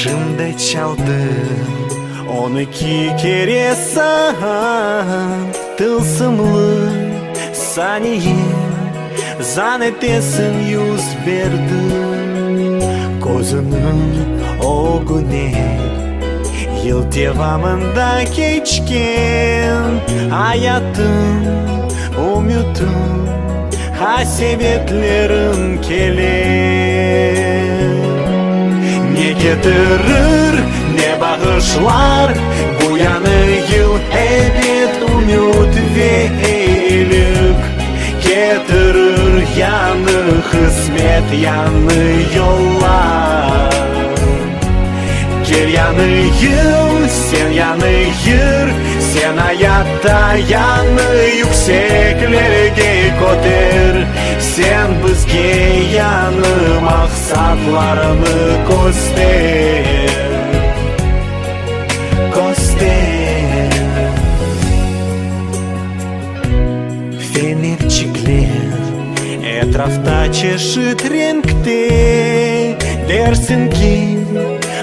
Şimdi çaldı 12 kere saat tılsımlı saniye zannedesin yüz verdi gözünün o güne yıl devamında geçken hayatın umutun hasebetlerin keler ne getirir ne bağışlar bu yanı yıl ebed umut ve iyilik getirir yanı hizmet yanı yollar gel yanı yıl sen yanı yır sen hayatta yanı yükseklerge koter sen bizge yanı maksatlarını göster Fenerçikler etrafta çeşit renkte dersin ki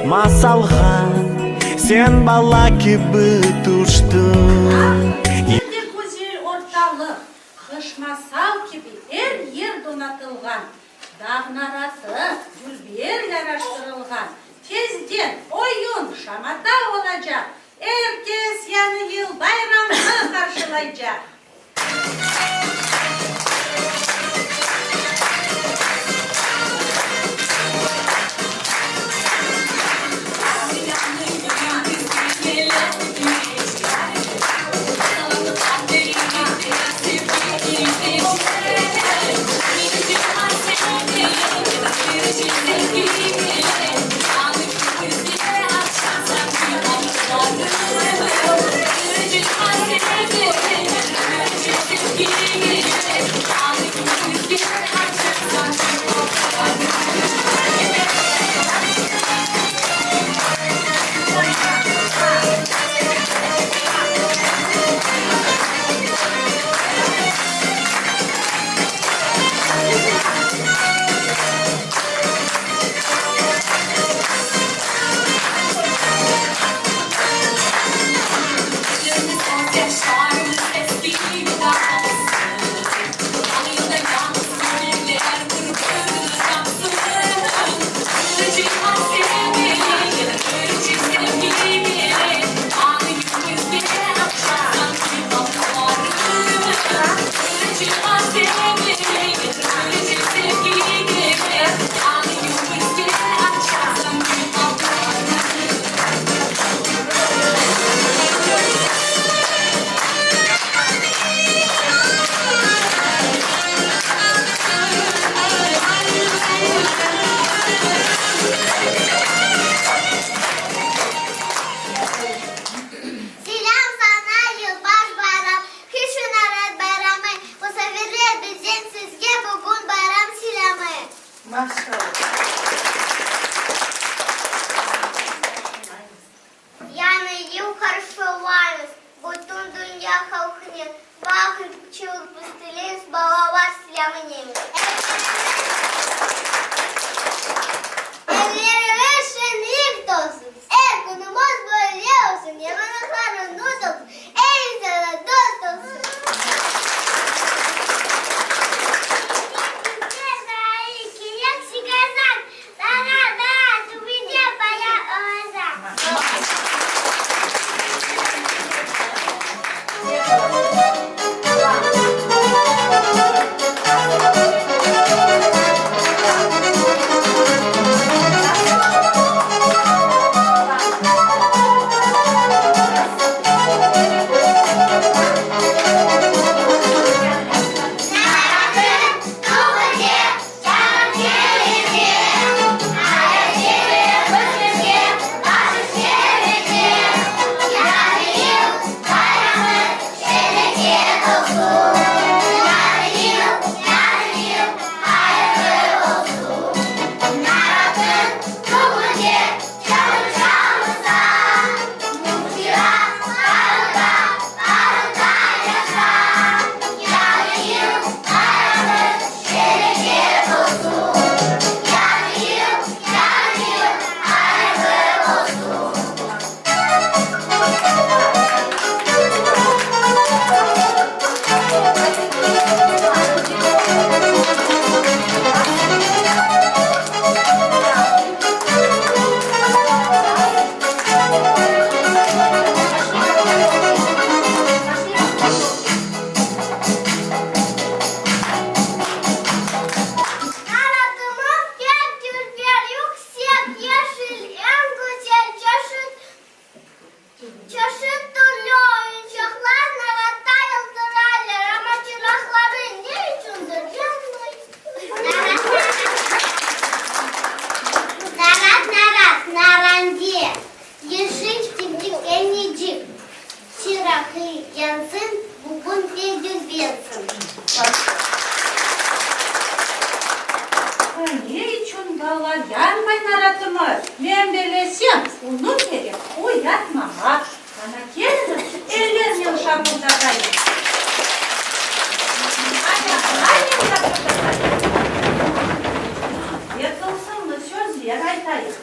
masalga sen bala gibi tuştun Şimdi güzel ortalık kış masal gibi her yer donatılgan dağ narası gülbiyer yaraştırılgan tezden oyun şamata olacak herkes yeni yıl bayramını karşılayacak. Bunu gerek uyatmağa. Bana gelin ellerine şapırdatayım. Ayaklarını şapırdatayım. Yakılsın mı sözler aytayım.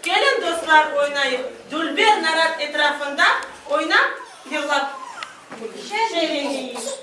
Gelin dostlar oynayıp Dülber Narat etrafında oynap yığılap şehriniz.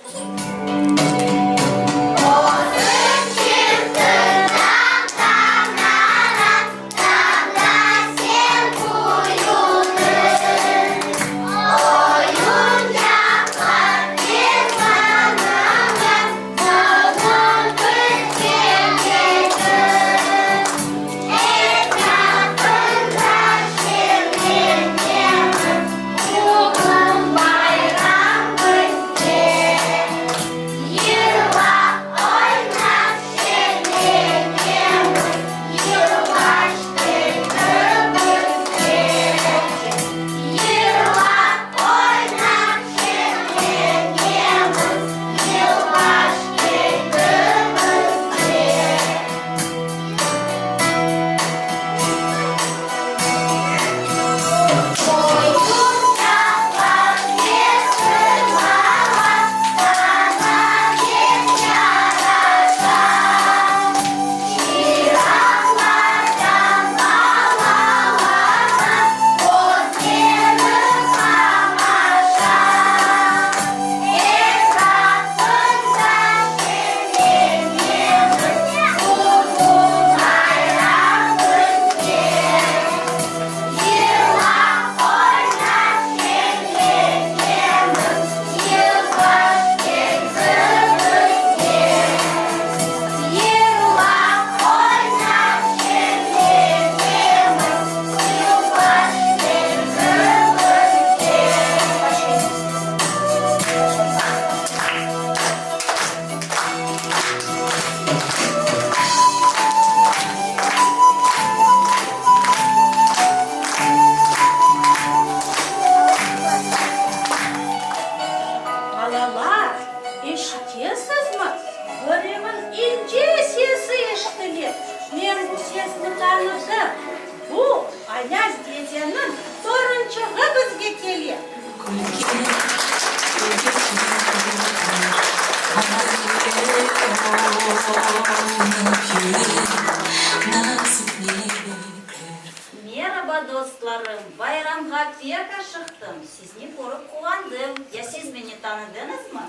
Merhaba dostlarım, bayramga teka çıktım. Sizni ko'rib quvondim. Ya siz beni tanıdınız mı?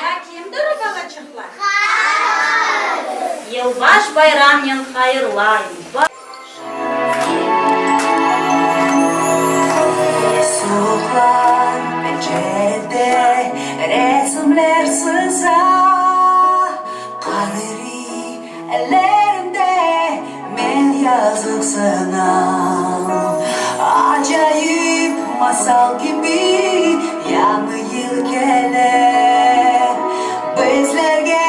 Ya kimdir o balacıklar? Yılbaş bayramın hayırlayın. Sokak pencerede resimler sızar, kaderi ellerimde men yazık sana. Acayip masal gibi yanı yıl gelir bizlerge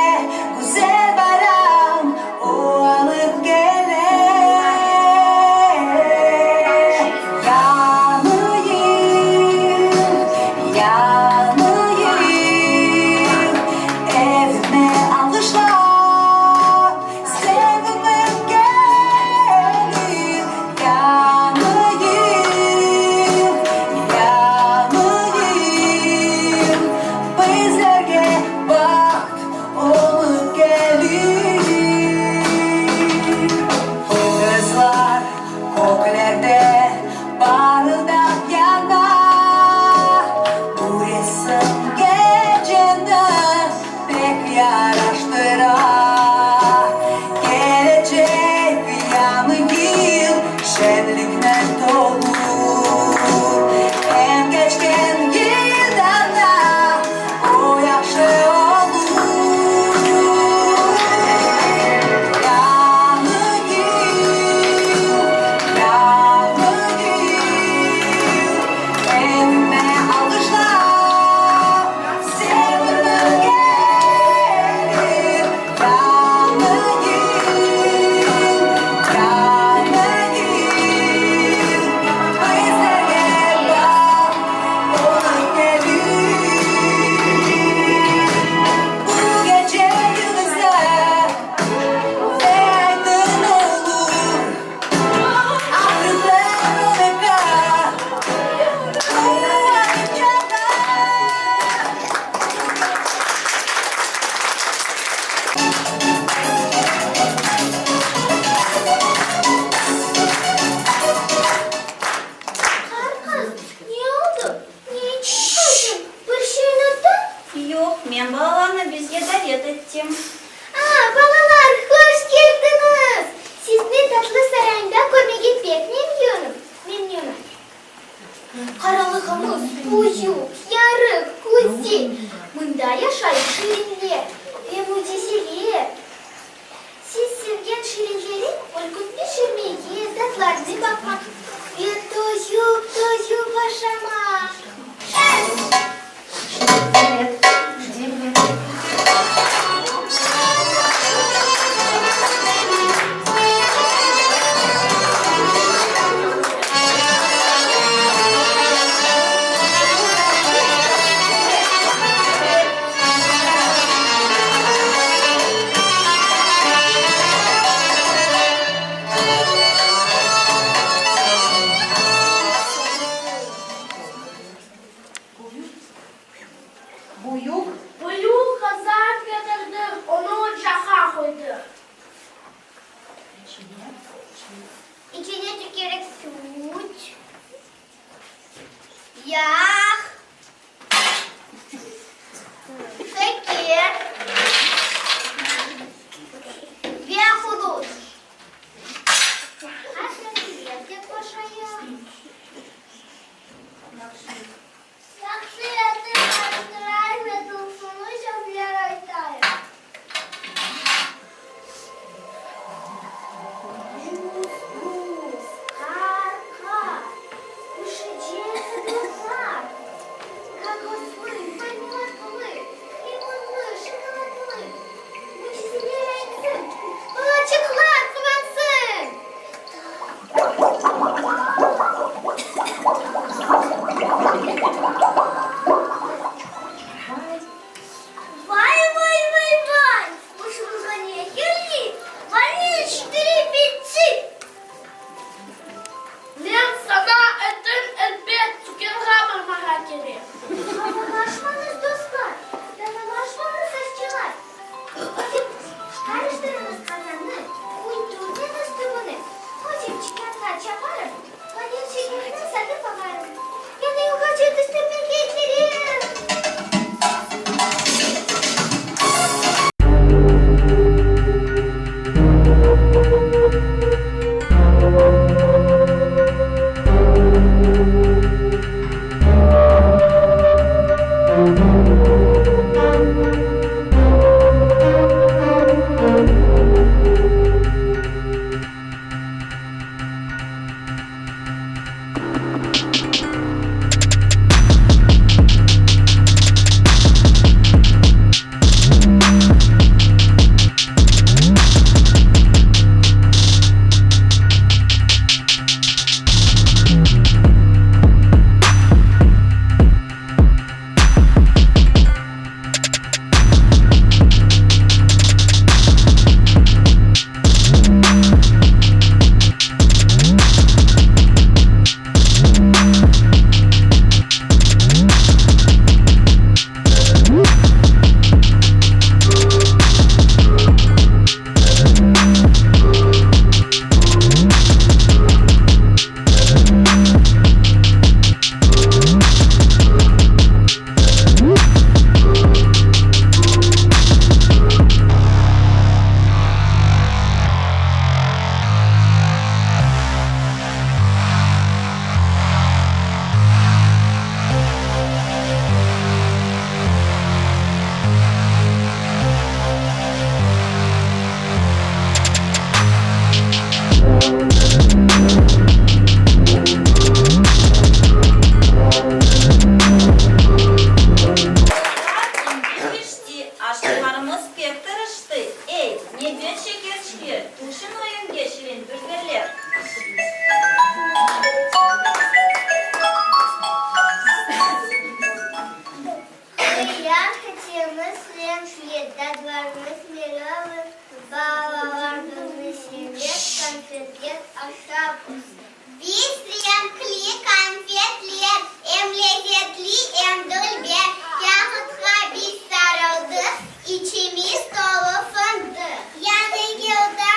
güzel bayram o alıp gelir. Yeah. Karalığımız buyuk, yarık, kuzi. Mında yaşayıp şirinler, emudisiler. Siz sevgen şirinleri olgun pişirmeye, tatlarına bakmak. Tozu başamak. Evet, gidelim. Buyu kazan getirdim, onu ocağa koydum. İçine tükürük süt, yağ, şeker ve hudut. Hadi koşayım. Yaxşı yatır, karıştırar ve tuzunu şöyle aytayım. Kar. Ушедшие глаза. Кокосовый, ванильный, лимонный, шоколадный. Мучительный, балачоклар, квансын. Вай. Слушай, звони, Херли. Ваниль 4 пиццы. Ben sana etin elbet tüken kabarmaya gerek. Kavgalaşmanız dostlar. Kavgalaşmanız aşçılar. Karıştırınız kazanı. Uydurunuz tümünü. Hocam çıkartlar çaparım. Vanil şekerini satıp bakarım. Yani yukarıca dıştırmaya getirin. Aşklarımız pek tırıştı. Ey, neden şekerçiler? Tuşun oyun geçirin, bürgerler. Я хотела слем света, дворный смеловый, балалардың свет, конфет, ашапы. Бистрем кли конфетлер, лезетли, дульбе, ягодка biz sarıldı, içimiz dolu fındık. Yani yılda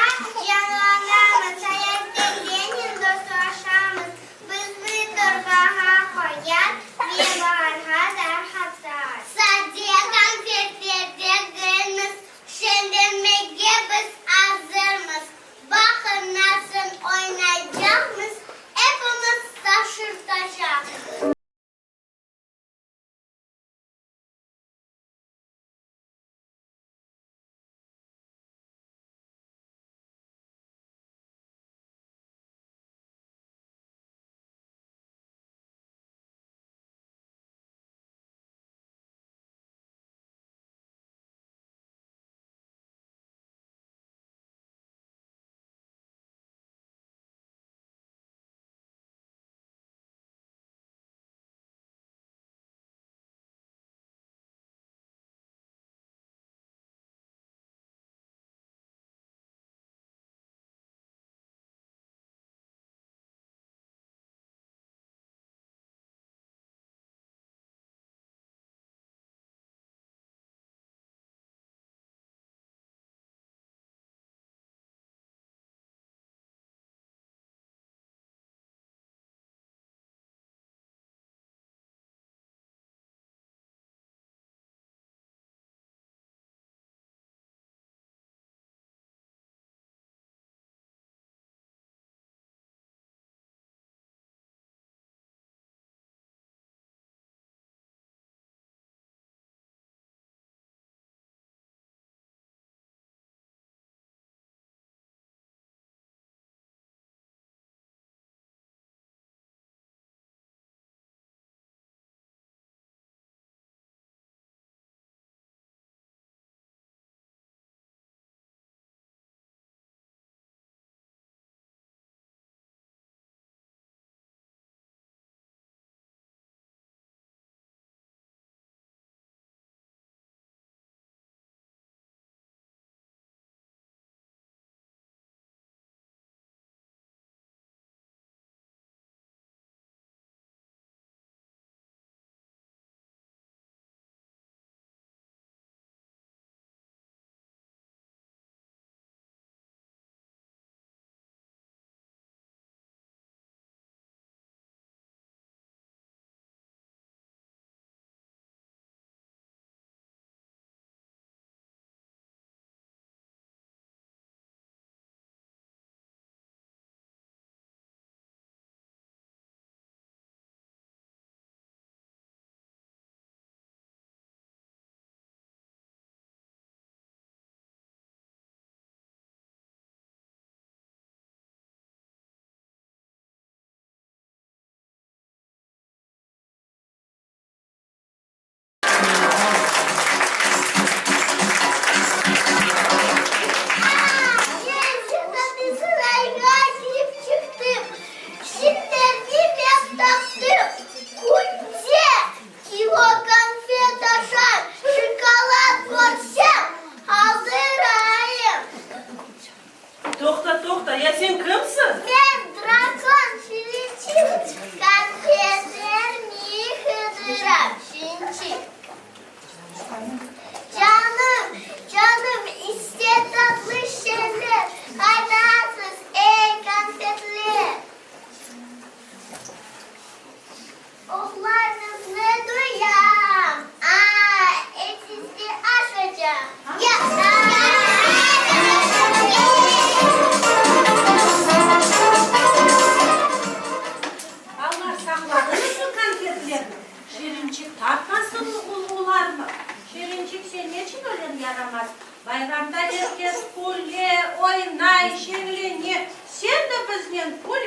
canlanamız, hayatta senin dostu aşamız. Bizi torbağa koyar, bir bahar hatar. Sadece konfetlerdeydiniz, şimdi mege biz hazırmız. Bakın nasıl oynayacağımız, hepimiz şaşırtacak.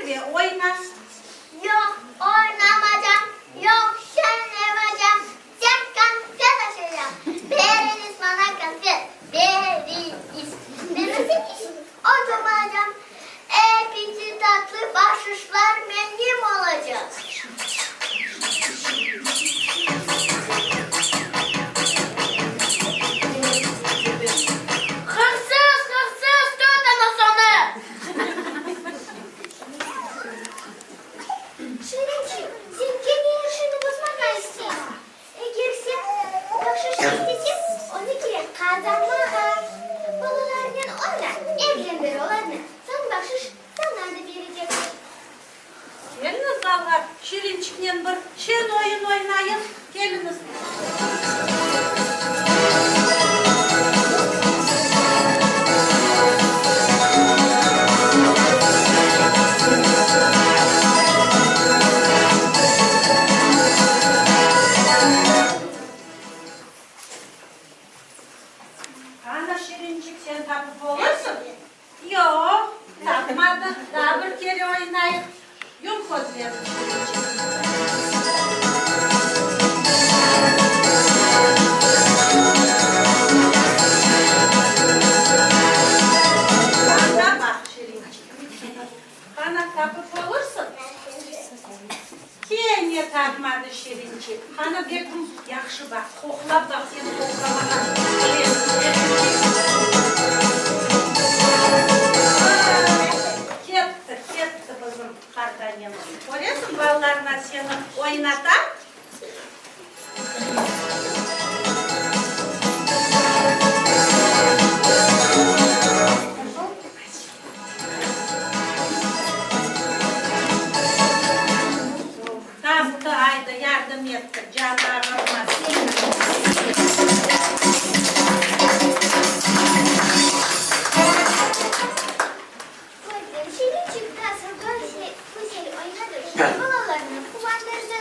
ve oyna. Yok oynamayacağım. Yok şenlemeyeceğim. Sen konfet açacağım. Beriniz bana konfet. Beriniz. Beriniz. Oturmayacağım. Epeyce tatlı bahşişler benim olacak. Hırsız, tut anasını. Şirinci, sen kendi yaşını bozmak istiyorsun. Eğer sen bahşiş isteyeceksin, onu gerek kazanmak. Babalarından onlar evlendir olanı. Sen bahşiş sana da vereceksin. Geliniz ballar, Şirinçik'le bir şen oyun oynayın. Geliniz. Ana Şirincik sen tapıp olursun. Yok, tapmadı. Daha bir kere oynayın. Yok kozlayalım Şirincik. Bana bak Şirincik. Bana tapıp olursun. Niye tapmadı Şirincik? Bana bir gün yaxşı bak, koklap bak seni koklamana. Ketті kızım kardeşim. Görüyorsun ballarına seni oynatan. Tahtı ayda yardım etti. Jandarma. Şirinçik nasıl güzel oynadı. Babalarını kuvandırdı.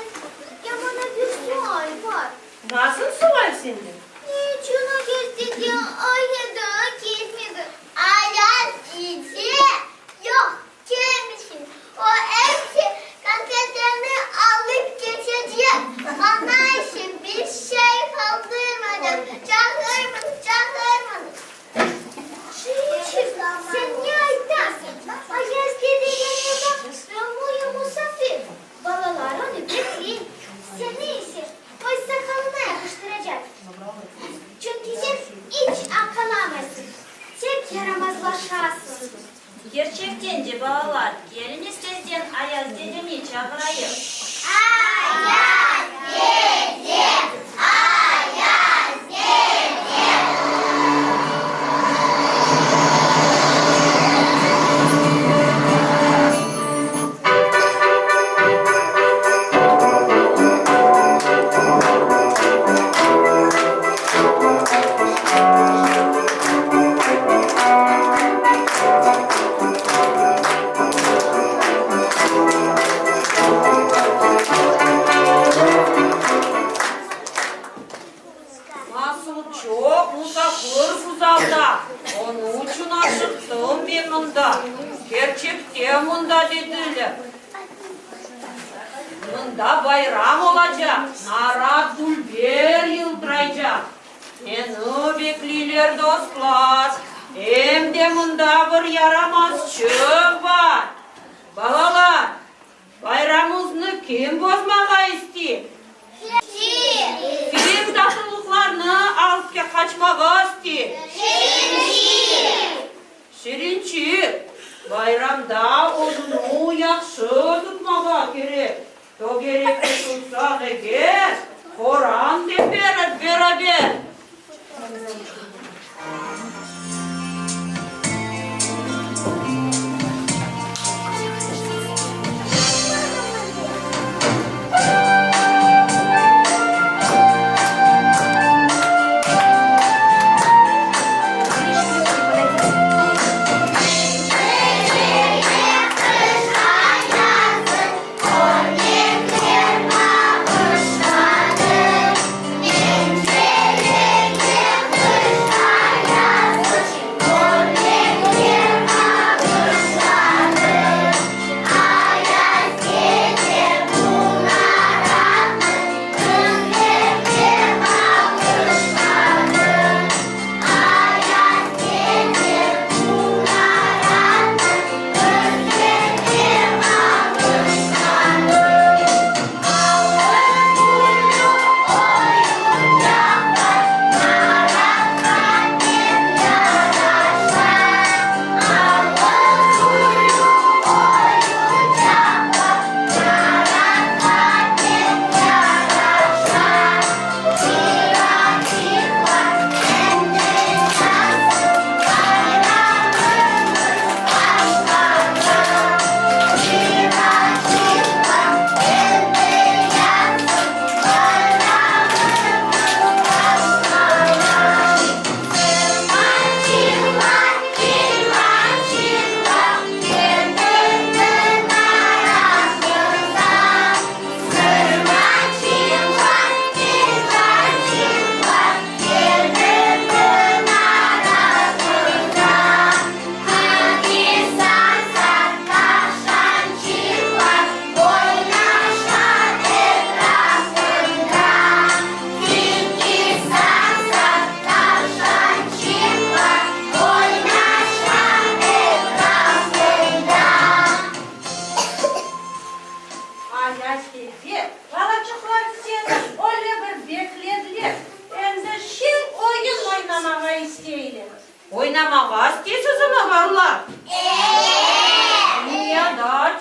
Yamana bir su ay var. Nasıl su var sende? Hiç onu gösterdi. Oynadı, kesmedi. Ayaz içi. Yok, gelmişim. O hepsi konfetlerini alıp geçecek. Bana için bir şey kaldırmadım. Çağırmadım. Şirinçik, sen niye aytasın? Ayaz dediğin yanında Ramo'ya misafir. Babalar onu bekleyin. Sen neyse, o sakalına yapıştıracak. Çünkü sen hiç akıllamazsın. Tek yaramazlaşarsın. Gerçekten de bağlar. Gelin istezden Ayaz dedemi çağırayım. Ayaz dedi, Ayaz dedi. Nasıl çok musafir kuzalda. Onun için aşıktım ben bunda. Gerçekten bunda dediler. Bunda bayram olacak. Nara dulber yıldıracak. Beni bekliler dostlar. Hem de bunda bir yaramazçık var. Balalar, bayramımızı kim bozmağa istiyor? Kim tatlılıklarını alıp kaçmağa istiyor? Şirinçik, bayramda odunu yaxşı tutmağa gerek. O gerekli tutsak eğer, Koran dep beraber. Ayaz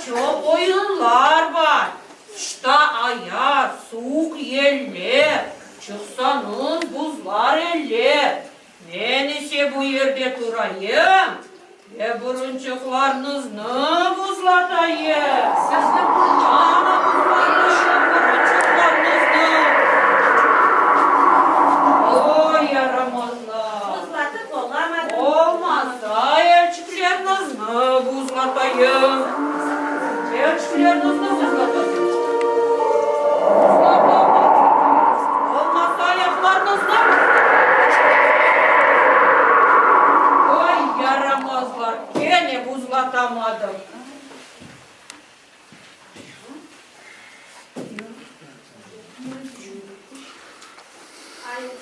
çok oyunlar var. Kışta ayar, soğuk yerler. Çıksanız buzlar eller. Ben ise bu yerde durayım. Ve burunçuklarınızı buzlatayım. Ana buzlatayım burunçuklarınızı. Oy yaramazlar. Buzlatıp olamadım. Olmazsa elçiklerinizi buzlatayım. Elçiklerinizi buzlatayım. Olmazsa ayaklarınızı. Oy yaramazlar. Gene buzlatamadım.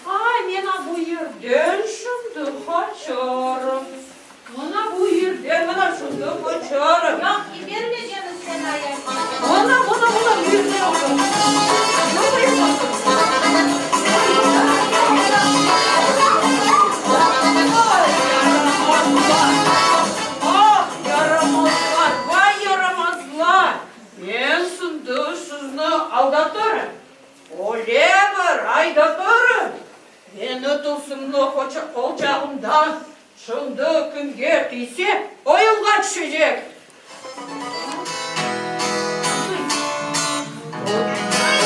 Ay, mena bu yerden şimdi kaçarım. Bana bu yerden bana şimdi kaçarım. Yok, vermeyeceğiniz sen ayağım. Bana bir yerden olsun. Ne yapıyorsun? Ah yaramazlar, vay yaramazlar. Ben şimdi sizni aldatırım. Olever aydatırım. Beni tılsımlı kolçağımdan şimdi kim geldiyse oyunga düşecek.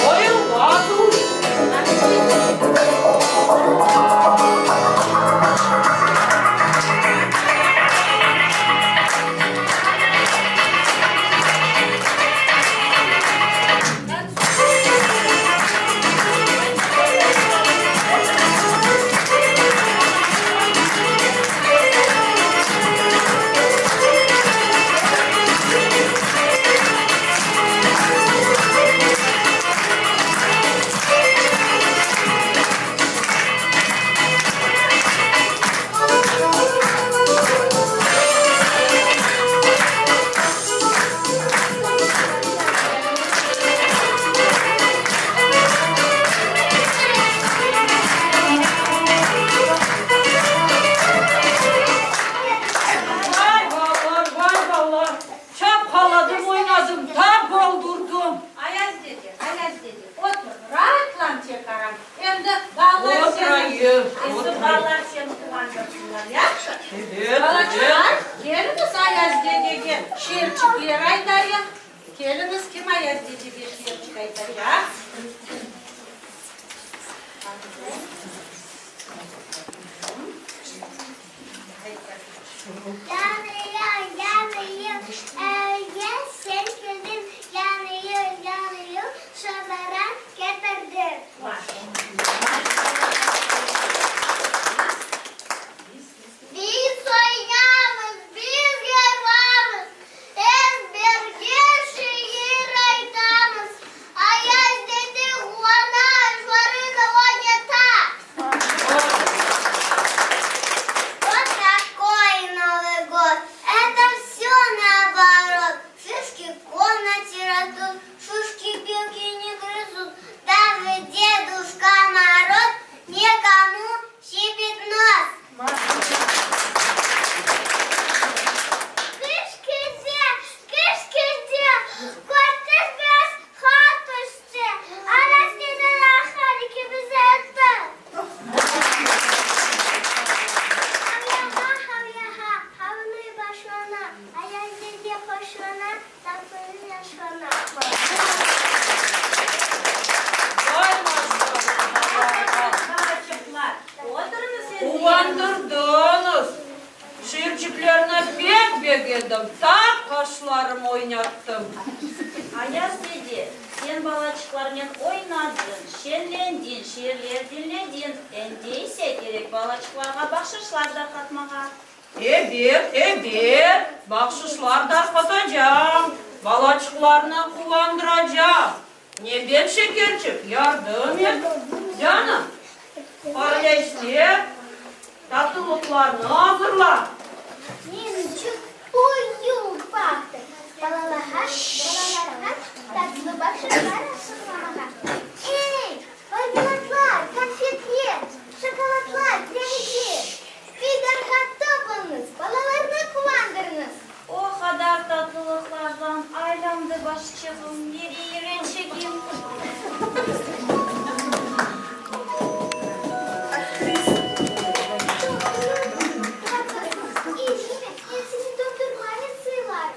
Oyunga dur. Vay vallahi. Çapkaladım, oynadım, tam doldurdum. Ayaz dedi. Otur, rahatlan çekaram. Hem de bağlar Oturayım. Eski bağlar seni kullandırsınlar ya. Evet. Balaçlar, geliniz Ayaz dedege şiirçikler aytar ya. Geliniz kim Ayaz dedege şiirçik aytar ya? Yanıyor, sen güldün, yanıyor, şazaran getirdim. Biz oynamız, biz yarvarız, hep birge şiir aytamız. Ayaz dedi, Huana, жварына ванята. Вот такой Новый год, это все наоборот. Шишки в комнате растут, шишки белки не грызут. Даже Дедушка Мороз никому щипит нос. Кыш-кыш-де, котыш без хатышты, а растет охранники без этого. Havyaha, havını başına, ayazdedi hoşuna, lafını yaşına. Vay maşallah. Bağışıklar. Oturun siz. Uvandırdınız. Şiirçiklerine bek edim. Tak kaşlarım oynattım. Ayaz dedi, sen balaçıklarмен oynadın, şenlendin, şiirler dinledin. Endeyse gerek balaçıklarga bakşışlar da katmağa. Evet. Bakşışlar da katacağım. Balaçıklarını kullandıracağım. Ne ben şekerçik, yardım et. Canım. Kardeşler, tatlılıklarını hazırla. Minçük uyum baktı. Balalaha, tatlı bakışlar asılmamaha. Ey, marmelatlar, konfetler, şokolatlar, premikler. Fidan hatta bulunuz, balalarını kullandırınız. O kadar tatlılıklardan Başçığım, geri yere çekeyim. İyi değil mi? Hepsini döndürmeye sığlar.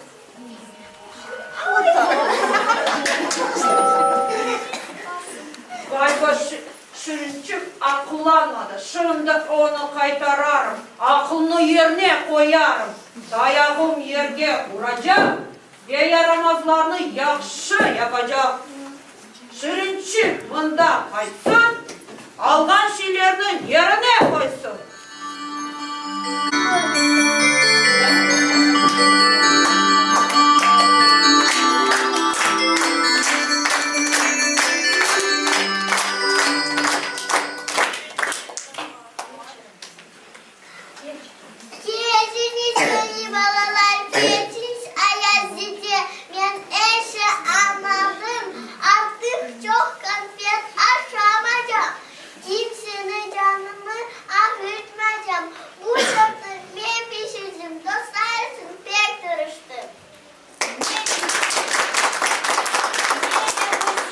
Galiba Şirinçik akıllanmadı. Şimdi onu kaytararım. Aklını yerine koyarım. Dayağım yerge vuracağım. Ve yaramazlarını yakşı yapacağım. Şirinçik bunda kaysın. Algan şeylerini yerine koysun. Kireciniz beni balalar, kireciniz ayazıcı. Ben eşe anladım. Artık çok konfiyat aşamayacağım. Kimsenin canımı ahırtmayacağım. Bu şartı ben pişirdim. Dostlarısın pek duruştum.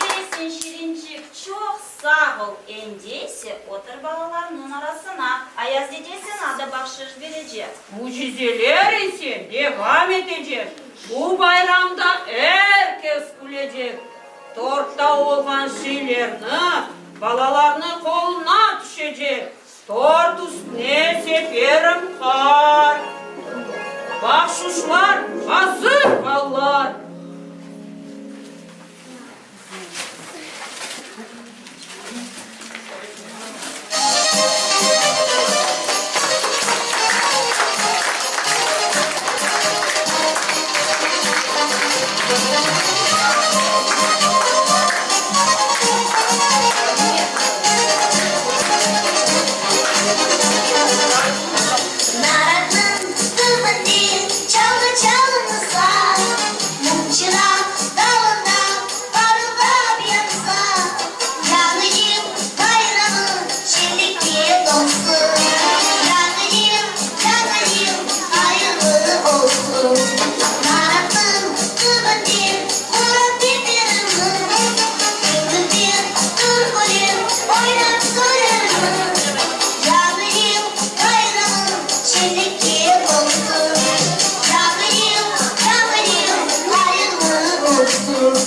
Neredesin Şirincik? Çok sağ ol. Endiyse otur balalarının arasına. Ayaz dedesine de bahşiş verecek. Mucizeler için devam edecek. Bu bayramda herkes gülecek. Tortta olan şeylerini balalarının koluna düşecek. Tort üstüne seperim kar. Bahşişler hazır ballar. Naranın kıvırdı, çalı çalınsa, mumçıra dalında, parılda bir yansa, yanayım bayramın şenlikli dolsun. Yanayım, hayırlı olsun. Naranın kıvırdı, murat birbirinin, kıvırdı, durgulim, oynar soyarını. Yanayım, bayramın şenlikli olsun. Yanayım, hayırlı olsun.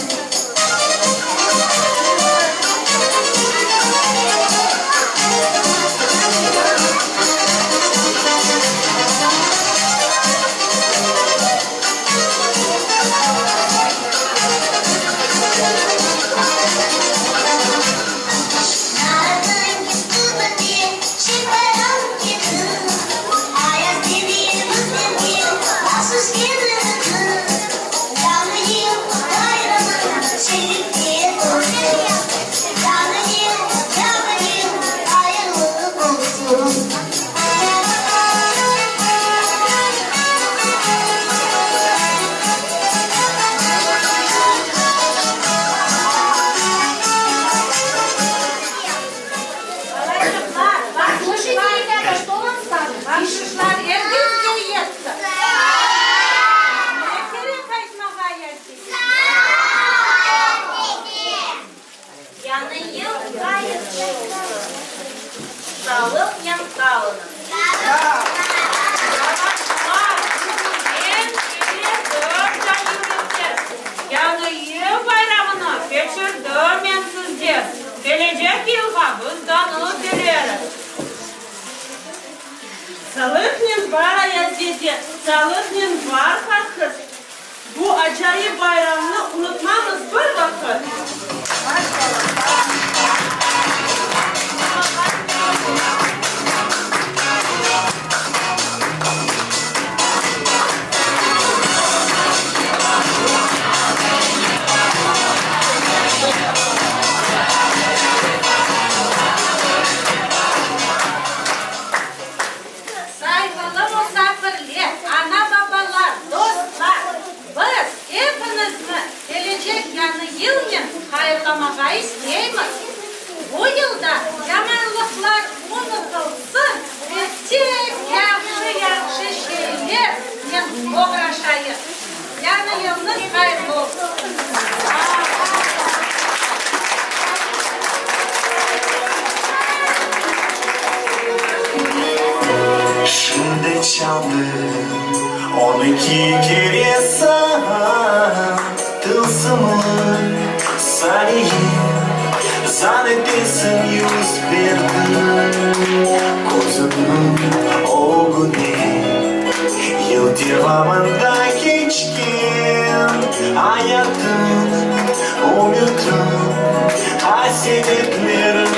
Naranın kıvırdı, şifaran getir. Ayaz dediğimiz dediğim, mahsus gelir. Yanayım, bayramın şenlikli olsun. Yanayım, hayırlı olsun. Балачокlar, башкышlar, что вам станет? Башкышlar эргизге етті. Ne керек қайтмаға ертең? Yanayım gayet olsun. Sağlık yankalının. Yanayım bayramını geçirdim ben sizce. Gelecek yılga bizden dileriz. Sağlıklı var Ayaz dede, sağlıklı var kız. Bu acayip bayramını unutmamız bir vakit. Saygılı misafirler, ana babalar, dostlar, biz hepinizni gelecek yanı yılın hayırlamağa isteymiz. Bu yılda yamanlıklar unutulsun ve tek yaxşı şeyler uğraşayız. Yani yılınız hayırlı olsun. kızımı Saniye zannedesin yüz verdim Kızımın o günü Yıl devamında geçken Hayatım, umudum, hasretlerim